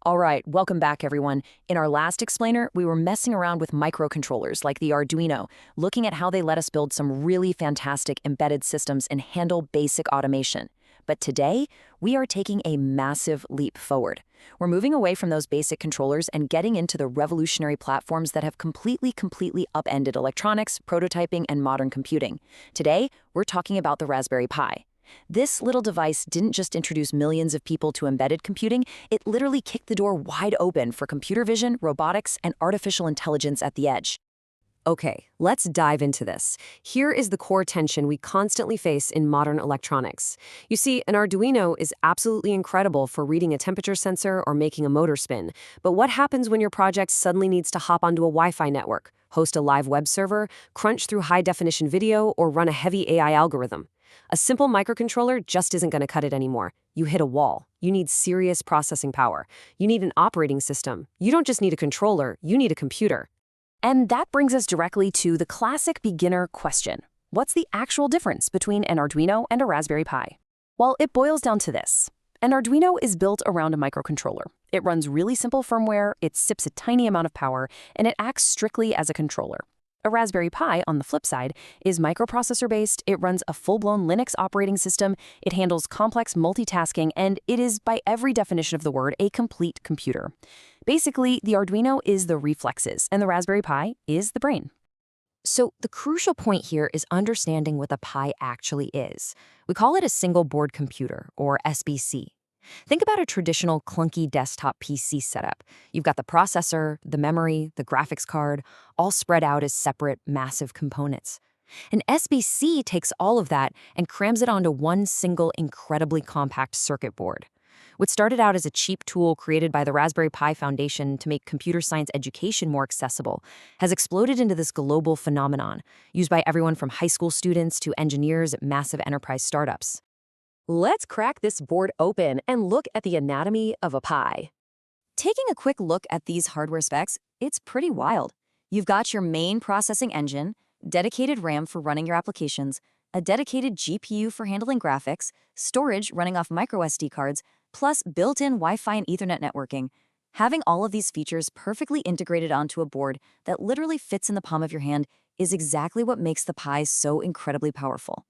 All right, welcome back, everyone. In our last explainer, we were messing around with microcontrollers like the Arduino, looking at how they let us build some really fantastic embedded systems and handle basic automation. But today, we are taking a massive leap forward. We're moving away from those basic controllers and getting into the revolutionary platforms that have completely upended electronics, prototyping, and modern computing. Today, we're talking about the Raspberry Pi. This little device didn't just introduce millions of people to embedded computing, it literally kicked the door wide open for computer vision, robotics, and artificial intelligence at the edge. Okay, let's dive into this. Here is the core tension we constantly face in modern electronics. You see, an Arduino is absolutely incredible for reading a temperature sensor or making a motor spin. But what happens when your project suddenly needs to hop onto a Wi-Fi network, host a live web server, crunch through high-definition video, or run a heavy AI algorithm? A simple microcontroller just isn't going to cut it anymore. You hit a wall. You need serious processing power. You need an operating system. You don't just need a controller, you need a computer. And that brings us directly to the classic beginner question. What's the actual difference between an Arduino and a Raspberry Pi? Well, it boils down to this. An Arduino is built around a microcontroller. It runs really simple firmware, it sips a tiny amount of power, and it acts strictly as a controller. A Raspberry Pi, on the flip side, is microprocessor-based, it runs a full-blown Linux operating system, it handles complex multitasking, and it is, by every definition of the word, a complete computer. Basically, the Arduino is the reflexes, and the Raspberry Pi is the brain. So the crucial point here is understanding what the Pi actually is. We call it a single board computer, or SBC. Think about a traditional clunky desktop PC setup. You've got the processor, the memory, the graphics card, all spread out as separate, massive components. An SBC takes all of that and crams it onto one single, incredibly compact circuit board. What started out as a cheap tool created by the Raspberry Pi Foundation to make computer science education more accessible has exploded into this global phenomenon, used by everyone from high school students to engineers at massive enterprise startups. Let's crack this board open and look at the anatomy of a Pi. Taking a quick look at these hardware specs, it's pretty wild. You've got your main processing engine, dedicated RAM for running your applications, a dedicated GPU for handling graphics, storage running off microSD cards, plus built-in Wi-Fi and Ethernet networking. Having all of these features perfectly integrated onto a board that literally fits in the palm of your hand is exactly what makes the Pi so incredibly powerful.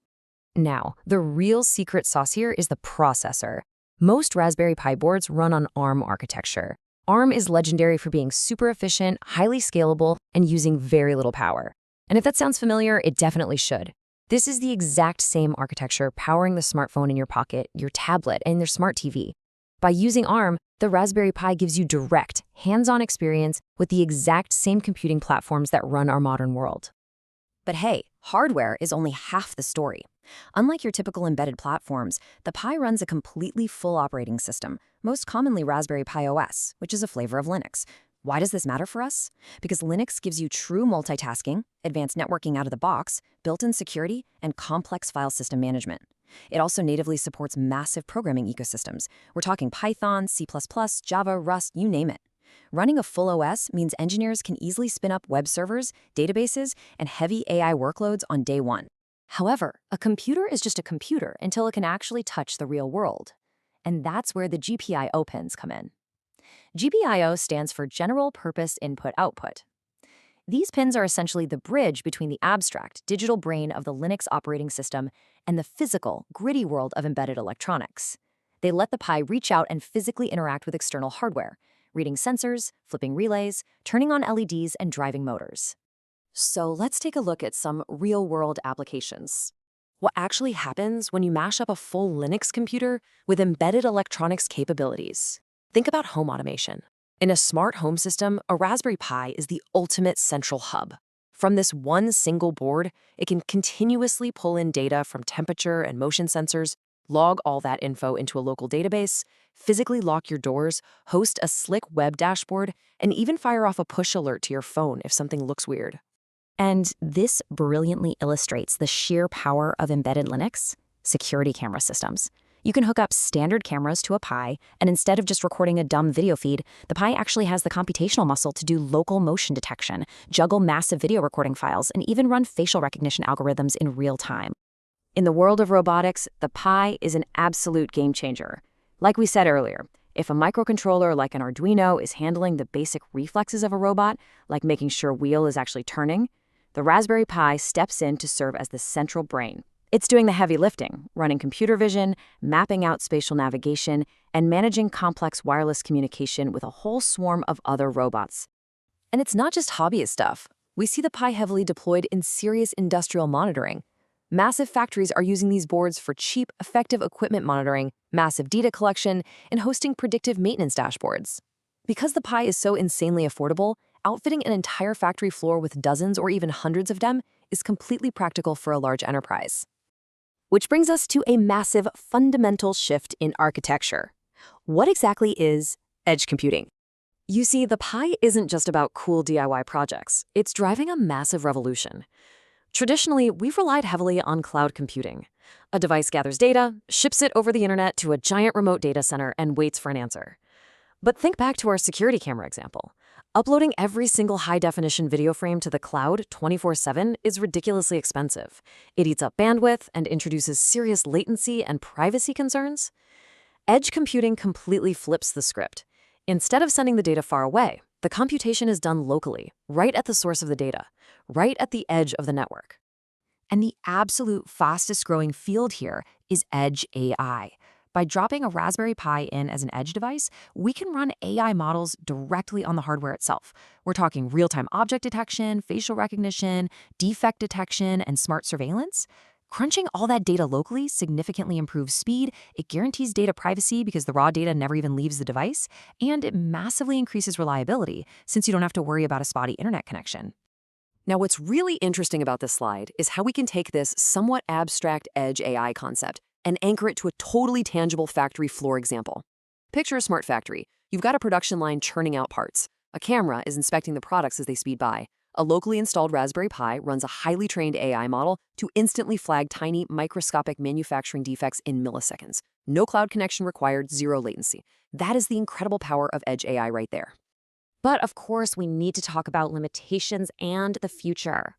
Now, the real secret sauce here is the processor. Most Raspberry Pi boards run on ARM architecture. ARM is legendary for being super efficient, highly scalable, and using very little power. And if that sounds familiar, it definitely should. This is the exact same architecture powering the smartphone in your pocket, your tablet, and your smart TV. By using ARM, the Raspberry Pi gives you direct, hands-on experience with the exact same computing platforms that run our modern world. But hey, hardware is only half the story. Unlike your typical embedded platforms, the Pi runs a completely full operating system, most commonly Raspberry Pi OS, which is a flavor of Linux. Why does this matter for us? Because Linux gives you true multitasking, advanced networking out of the box, built-in security, and complex file system management. It also natively supports massive programming ecosystems. We're talking Python, C++, Java, Rust, you name it. Running a full OS means engineers can easily spin up web servers, databases, and heavy AI workloads on day one. However, a computer is just a computer until it can actually touch the real world. And that's where the GPIO pins come in. GPIO stands for General Purpose Input-Output. These pins are essentially the bridge between the abstract, digital brain of the Linux operating system and the physical, gritty world of embedded electronics. They let the Pi reach out and physically interact with external hardware, reading sensors, flipping relays, turning on LEDs, and driving motors. So let's take a look at some real-world applications. What actually happens when you mash up a full Linux computer with embedded electronics capabilities? Think about home automation. In a smart home system, a Raspberry Pi is the ultimate central hub. From this one single board, it can continuously pull in data from temperature and motion sensors, log all that info into a local database, physically lock your doors, host a slick web dashboard, and even fire off a push alert to your phone if something looks weird. And this brilliantly illustrates the sheer power of embedded Linux security camera systems. You can hook up standard cameras to a Pi, and instead of just recording a dumb video feed, the Pi actually has the computational muscle to do local motion detection, juggle massive video recording files, and even run facial recognition algorithms in real time. In the world of robotics, the Pi is an absolute game changer. Like we said earlier, If a microcontroller like an Arduino is handling the basic reflexes of a robot, like making sure a wheel is actually turning, the Raspberry Pi steps in to serve as the central brain. It's doing the heavy lifting, running computer vision, mapping out spatial navigation, and managing complex wireless communication with a whole swarm of other robots. And it's not just hobbyist stuff. We see the Pi heavily deployed in serious industrial monitoring. Massive factories are using these boards for cheap, effective equipment monitoring, massive data collection, and hosting predictive maintenance dashboards. Because the Pi is so insanely affordable, outfitting an entire factory floor with dozens or even hundreds of them is completely practical for a large enterprise. Which brings us to a massive fundamental shift in architecture. What exactly is edge computing? You see, the Pi isn't just about cool DIY projects. It's driving a massive revolution. Traditionally, we've relied heavily on cloud computing. A device gathers data, ships it over the internet to a giant remote data center, and waits for an answer. But think back to our security camera example. Uploading every single high-definition video frame to the cloud 24/7 is ridiculously expensive. It eats up bandwidth and introduces serious latency and privacy concerns. Edge computing completely flips the script. Instead of sending the data far away, the computation is done locally, right at the source of the data, right at the edge of the network. And the absolute fastest-growing field here is Edge AI. By dropping a Raspberry Pi in as an edge device, we can run AI models directly on the hardware itself. We're talking real-time object detection, facial recognition, defect detection, and smart surveillance. Crunching all that data locally significantly improves speed, it guarantees data privacy because the raw data never even leaves the device, and it massively increases reliability since you don't have to worry about a spotty internet connection. Now, what's really interesting about this slide is how we can take this somewhat abstract edge AI concept and anchor it to a totally tangible factory floor example. Picture a smart factory. You've got a production line churning out parts. A camera is inspecting the products as they speed by. A locally installed Raspberry Pi runs a highly trained AI model to instantly flag tiny, microscopic manufacturing defects in milliseconds. No cloud connection required, zero latency. That is the incredible power of Edge AI right there. But of course, we need to talk about limitations and the future.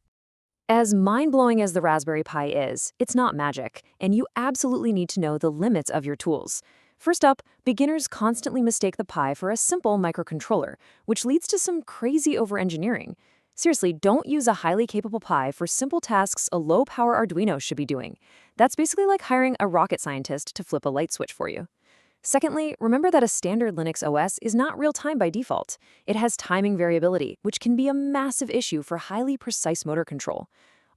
As mind-blowing as the Raspberry Pi is, it's not magic, and you absolutely need to know the limits of your tools. First up, beginners constantly mistake the Pi for a simple microcontroller, which leads to some crazy over-engineering. Seriously, don't use a highly capable Pi for simple tasks a low-power Arduino should be doing. That's basically like hiring a rocket scientist to flip a light switch for you. Secondly, remember that a standard Linux OS is not real-time by default. It has timing variability, which can be a massive issue for highly precise motor control.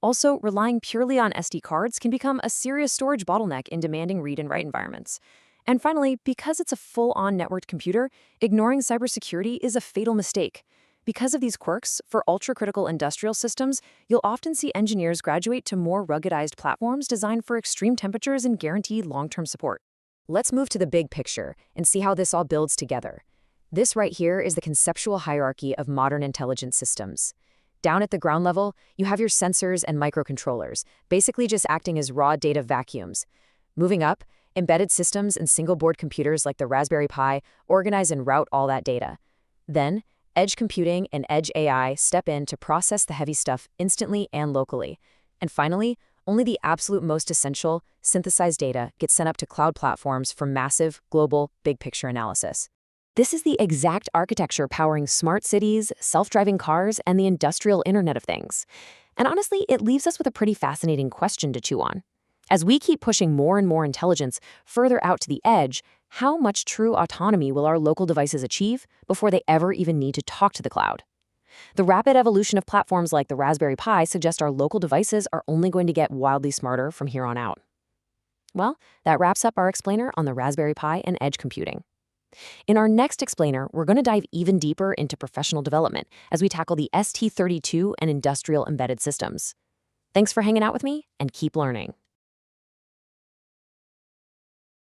Also, relying purely on SD cards can become a serious storage bottleneck in demanding read and write environments. And finally, because it's a full-on networked computer, ignoring cybersecurity is a fatal mistake. Because of these quirks, for ultra-critical industrial systems, you'll often see engineers graduate to more ruggedized platforms designed for extreme temperatures and guaranteed long-term support. Let's move to the big picture and see how this all builds together. This right here is the conceptual hierarchy of modern intelligent systems. Down at the ground level, you have your sensors and microcontrollers, basically just acting as raw data vacuums. Moving up, embedded systems and single-board computers like the Raspberry Pi organize and route all that data. Then, edge computing and edge AI step in to process the heavy stuff instantly and locally. And finally, only the absolute most essential, synthesized data gets sent up to cloud platforms for massive, global, big-picture analysis. This is the exact architecture powering smart cities, self-driving cars, and the industrial Internet of Things. And honestly, it leaves us with a pretty fascinating question to chew on. As we keep pushing more and more intelligence further out to the edge, how much true autonomy will our local devices achieve before they ever even need to talk to the cloud? The rapid evolution of platforms like the Raspberry Pi suggests our local devices are only going to get wildly smarter from here on out. Well, that wraps up our explainer on the Raspberry Pi and edge computing. In our next explainer, we're going to dive even deeper into professional development as we tackle the ST32 and industrial embedded systems. Thanks for hanging out with me, and keep learning.